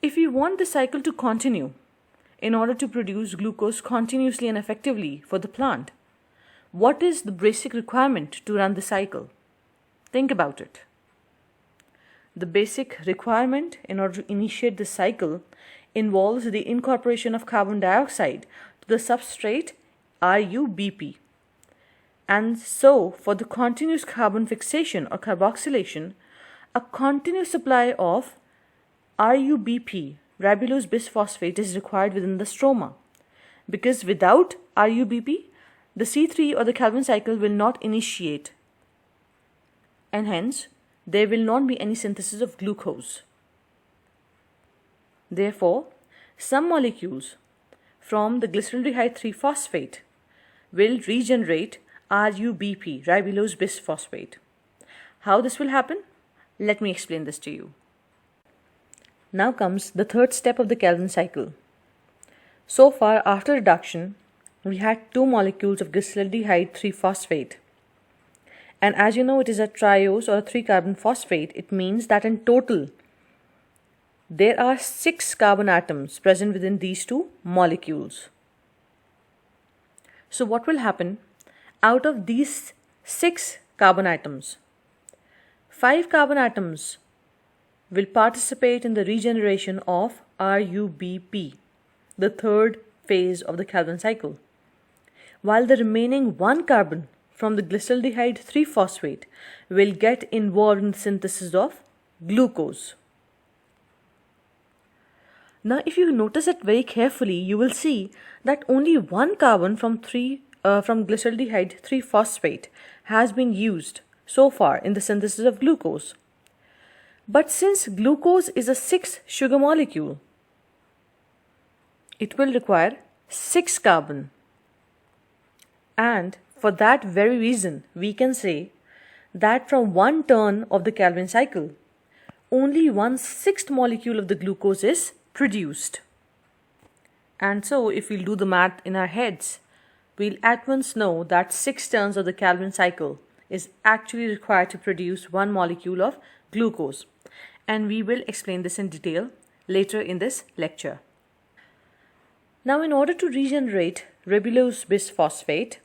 If we want the cycle to continue in order to produce glucose continuously and effectively for the plant, what is the basic requirement to run the cycle? Think about it. The basic requirement in order to initiate the cycle involves the incorporation of carbon dioxide to the substrate RuBP. And so, for the continuous carbon fixation or carboxylation, a continuous supply of RuBP, ribulose bisphosphate, is required within the stroma. Because without RuBP, the C3 or the Calvin cycle will not initiate, and hence there will not be any synthesis of glucose. Therefore, some molecules from the glyceraldehyde 3-phosphate will regenerate RuBP, ribulose bisphosphate. How this will happen? Let me explain this to you. Now comes the third step of the Calvin cycle. So far, after reduction, we had 2 molecules of glyceraldehyde 3-phosphate. And as you know, it is a triose or a 3-carbon phosphate. It means that in total, there are 6 carbon atoms present within these 2 molecules. So what will happen? Out of these 6 carbon atoms, 5 carbon atoms will participate in the regeneration of RuBP, the third phase of the Calvin cycle, while the remaining 1 carbon from the glyceraldehyde 3-phosphate will get involved in the synthesis of glucose. Now, if you notice it very carefully, you will see that only 1 carbon from glyceraldehyde 3-phosphate has been used so far in the synthesis of glucose. But since glucose is a 6 sugar molecule, it will require 6 carbon. And for that very reason, we can say that from 1 turn of the Calvin cycle, only 1/6 molecule of the glucose is produced. And so, if we'll do the math in our heads, we'll at once know that 6 turns of the Calvin cycle is actually required to produce 1 molecule of glucose. And we will explain this in detail later in this lecture. Now, in order to regenerate ribulose bisphosphate,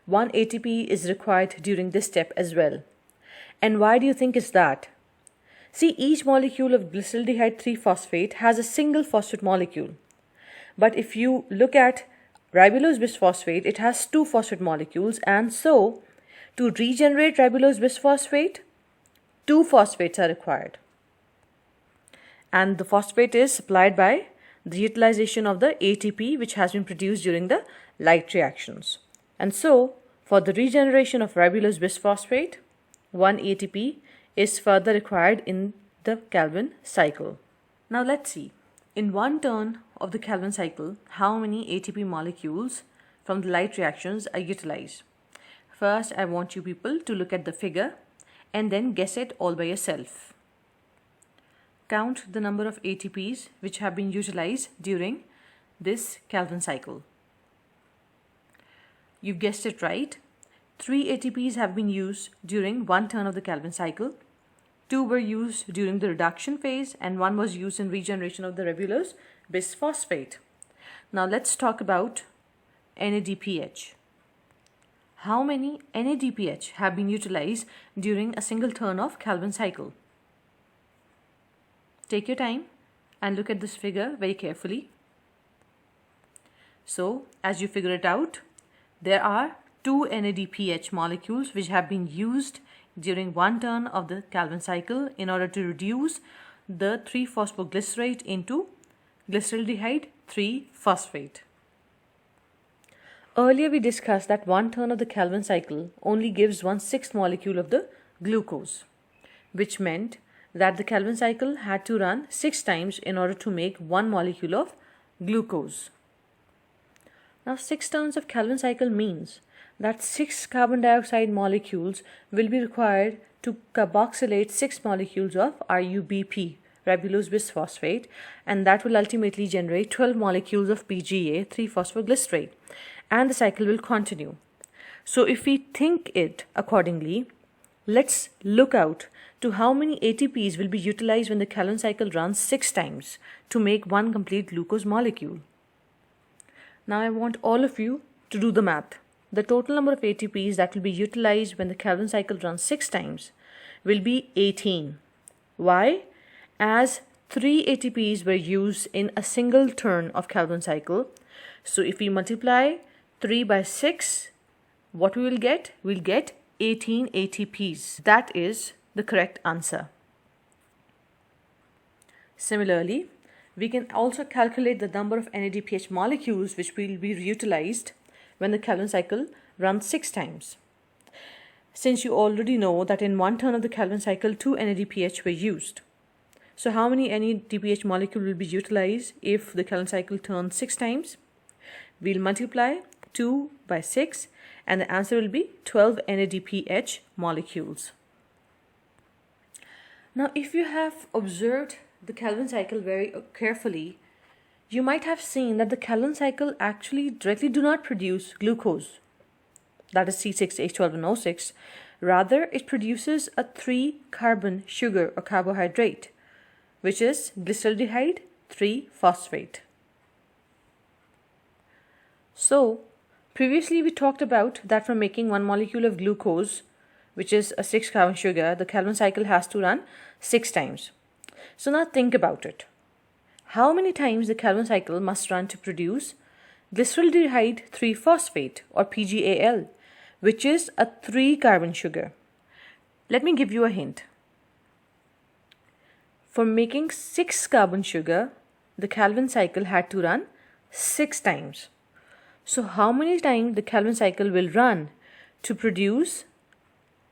1 ATP is required during this step as well. And why do you think is that? See, each molecule of glyceraldehyde 3-phosphate has a single phosphate molecule. But if you look at ribulose bisphosphate, it has 2 phosphate molecules, and so to regenerate ribulose bisphosphate, 2 phosphates are required. And the phosphate is supplied by the utilization of the ATP which has been produced during the light reactions. And so, for the regeneration of ribulose bisphosphate, 1 ATP is further required in the Calvin cycle. Now let's see, in 1 turn of the Calvin cycle, how many ATP molecules from the light reactions are utilized. First, I want you people to look at the figure and then guess it all by yourself. Count the number of ATPs which have been utilized during this Calvin cycle. You've guessed it right. 3 ATPs have been used during 1 turn of the Calvin cycle. 2 were used during the reduction phase and 1 was used in regeneration of the ribulose bisphosphate. Now let's talk about NADPH. How many NADPH have been utilized during a single turn of Calvin cycle? Take your time and look at this figure very carefully. So, as you figure it out, there are 2 NADPH molecules which have been used during 1 turn of the Calvin cycle in order to reduce the 3-phosphoglycerate into glyceraldehyde 3-phosphate. Earlier we discussed that 1 turn of the Calvin cycle only gives 1/6 molecule of the glucose, which meant that the Calvin cycle had to run 6 times in order to make 1 molecule of glucose. Now 6 turns of Calvin cycle means that 6 carbon dioxide molecules will be required to carboxylate 6 molecules of RuBP, ribulose bisphosphate, and that will ultimately generate 12 molecules of PGA, 3-phosphoglycerate, and the cycle will continue. So if we think it accordingly, Let's look out to how many ATPs will be utilized when the Calvin cycle runs 6 times to make one complete glucose molecule. Now I want all of you to do the math. The total number of ATPs that will be utilized when the Calvin cycle runs 6 times will be 18. Why? As 3 ATPs were used in a single turn of Calvin cycle. So if we multiply 3 by 6, what we will get? We'll get 18 ATPs. That is the correct answer. Similarly, we can also calculate the number of NADPH molecules which will be utilized when the Calvin cycle runs 6 times. Since you already know that in one turn of the Calvin cycle, 2 NADPH were used. So how many NADPH molecule will be utilized if the Calvin cycle turns 6 times? We'll multiply 2 by 6 and the answer will be 12 NADPH molecules. Now if you have observed the Calvin cycle very carefully, you might have seen that the Calvin cycle actually directly do not produce glucose, that is C6H12O6. Rather, it produces a 3-carbon sugar or carbohydrate, which is glyceraldehyde 3-phosphate. So, previously we talked about that for making one molecule of glucose, which is a 6-carbon sugar, the Calvin cycle has to run 6 times. So now think about it. How many times the Calvin cycle must run to produce glyceraldehyde 3-phosphate or PGAL, which is a 3-carbon sugar? Let me give you a hint. For making 6-carbon sugar, the Calvin cycle had to run 6 times. So how many times the Calvin cycle will run to produce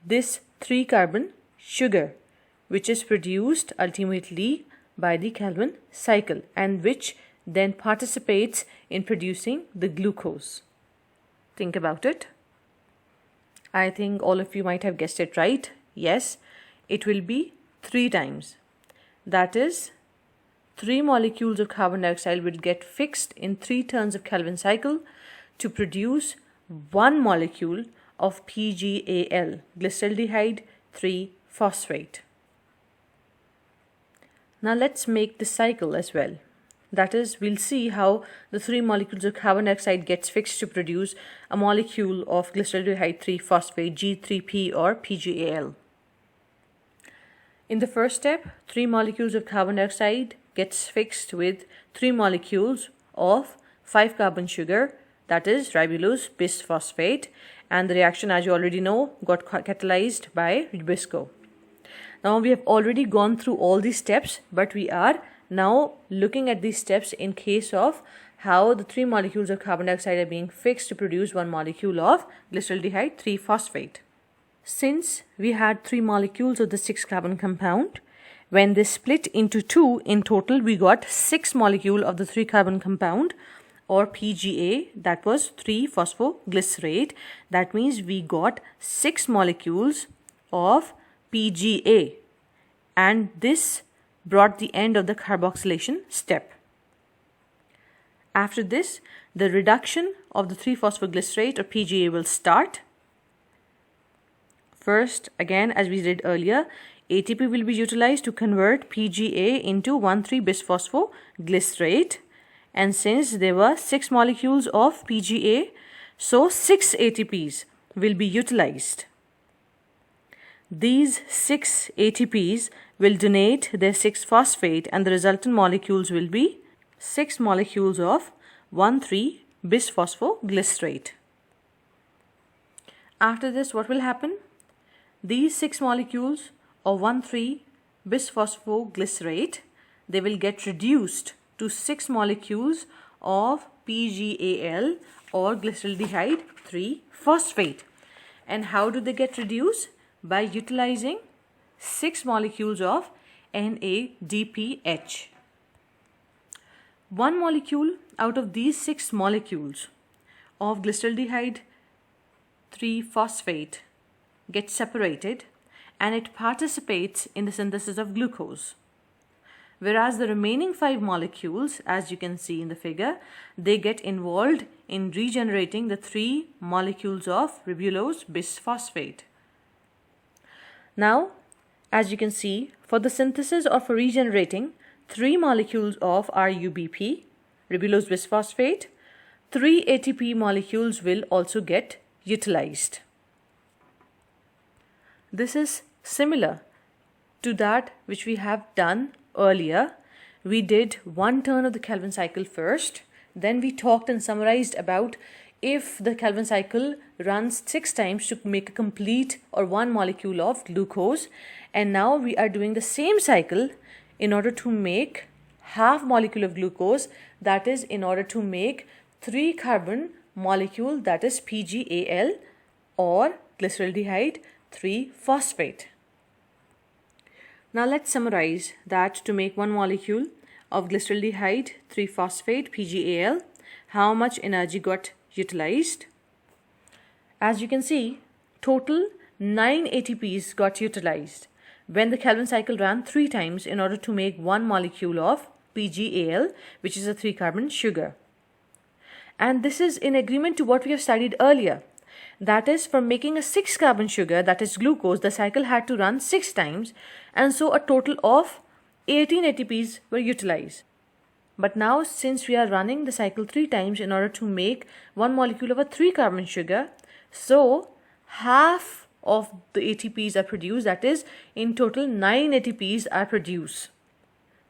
this 3-carbon sugar, which is produced ultimately by the Calvin cycle and which then participates in producing the glucose? Think about it. I think all of you might have guessed it right. Yes, it will be 3 times. That is, 3 molecules of carbon dioxide will get fixed in 3 turns of Calvin cycle to produce 1 molecule of PGAL, glyceraldehyde 3-phosphate. Now let's make the cycle as well. That is, we'll see how the 3 molecules of carbon dioxide gets fixed to produce a molecule of glyceraldehyde 3-phosphate, G3P or PGAL. In the first step, 3 molecules of carbon dioxide gets fixed with 3 molecules of 5-carbon sugar, that is ribulose bisphosphate, and the reaction, as you already know, got catalyzed by Rubisco. Now we have already gone through all these steps, but we are now looking at these steps in case of how the 3 molecules of carbon dioxide are being fixed to produce 1 molecule of glyceraldehyde 3-phosphate. Since we had 3 molecules of the 6-carbon compound, when they split into 2, in total we got 6 molecules of the 3-carbon compound or PGA, that was 3-phosphoglycerate. That means we got 6 molecules of PGA, and this brought the end of the carboxylation step. After this, the reduction of the 3-phosphoglycerate or PGA will start. First, again, as we did earlier, ATP will be utilized to convert PGA into 1,3-bisphosphoglycerate, and since there were 6 molecules of PGA, so 6 ATPs will be utilized. These 6 ATPs will donate their 6-phosphate and the resultant molecules will be 6 molecules of 1,3-bisphosphoglycerate. After this, what will happen? These 6 molecules of 1,3-bisphosphoglycerate, they will get reduced to 6 molecules of PGAL or glyceraldehyde 3-phosphate. And how do they get reduced? By utilizing 6 molecules of NADPH. 1 molecule out of these 6 molecules of glyceraldehyde 3-phosphate gets separated and it participates in the synthesis of glucose. Whereas the remaining 5 molecules, as you can see in the figure, they get involved in regenerating the 3 molecules of ribulose bisphosphate. Now, as you can see, for the synthesis or for regenerating 3 molecules of RUBP, ribulose bisphosphate, 3 ATP molecules will also get utilized. This is similar to that which we have done earlier. We did one turn of the Calvin cycle first, then we talked and summarized about if the Calvin cycle runs 6 times to make a complete or 1 molecule of glucose, and now we are doing the same cycle in order to make half molecule of glucose, that is in order to make 3 carbon molecule, that is PGAL or glyceraldehyde 3-phosphate. Now let's summarize that to make 1 molecule of glyceraldehyde 3-phosphate PGAL, how much energy got utilized. As you can see, total 9 ATPs got utilized when the Calvin cycle ran 3 times in order to make 1 molecule of PGAL, which is a 3-carbon sugar. And this is in agreement to what we have studied earlier. That is, for making a 6-carbon sugar, that is glucose, the cycle had to run 6 times, and so a total of 18 ATPs were utilized. But now, since we are running the cycle 3 times in order to make 1 molecule of a 3-carbon sugar, so half of the ATPs are produced, that is, in total 9 ATPs are produced.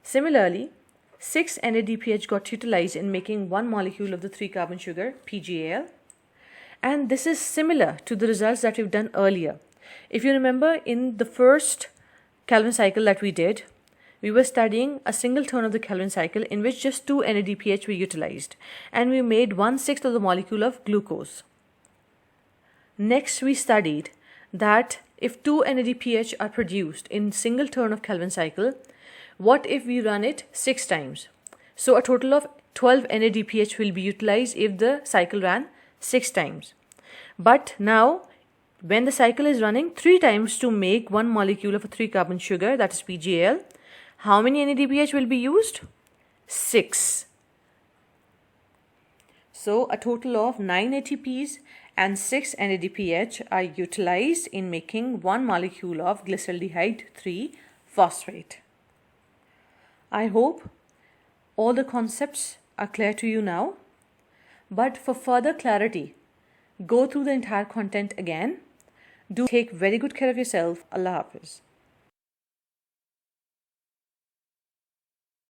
Similarly, 6 NADPH got utilized in making 1 molecule of the 3-carbon sugar PGAL. And this is similar to the results that we've done earlier. If you remember, in the first Calvin cycle that we did, we were studying a single turn of the Calvin cycle in which just 2 NADPH were utilized, and we made 1/6 of the molecule of glucose. Next, we studied that if 2 NADPH are produced in single turn of Calvin cycle, what if we run it 6 times? So a total of 12 NADPH will be utilized if the cycle ran 6 times. But now, when the cycle is running 3 times to make 1 molecule of a 3-carbon sugar, that is PGAL, how many NADPH will be used? 6. So a total of 9 ATPs and 6 NADPH are utilized in making 1 molecule of glyceraldehyde 3-phosphate. I hope all the concepts are clear to you now. But for further clarity, go through the entire content again. Do take very good care of yourself. Allah Hafiz.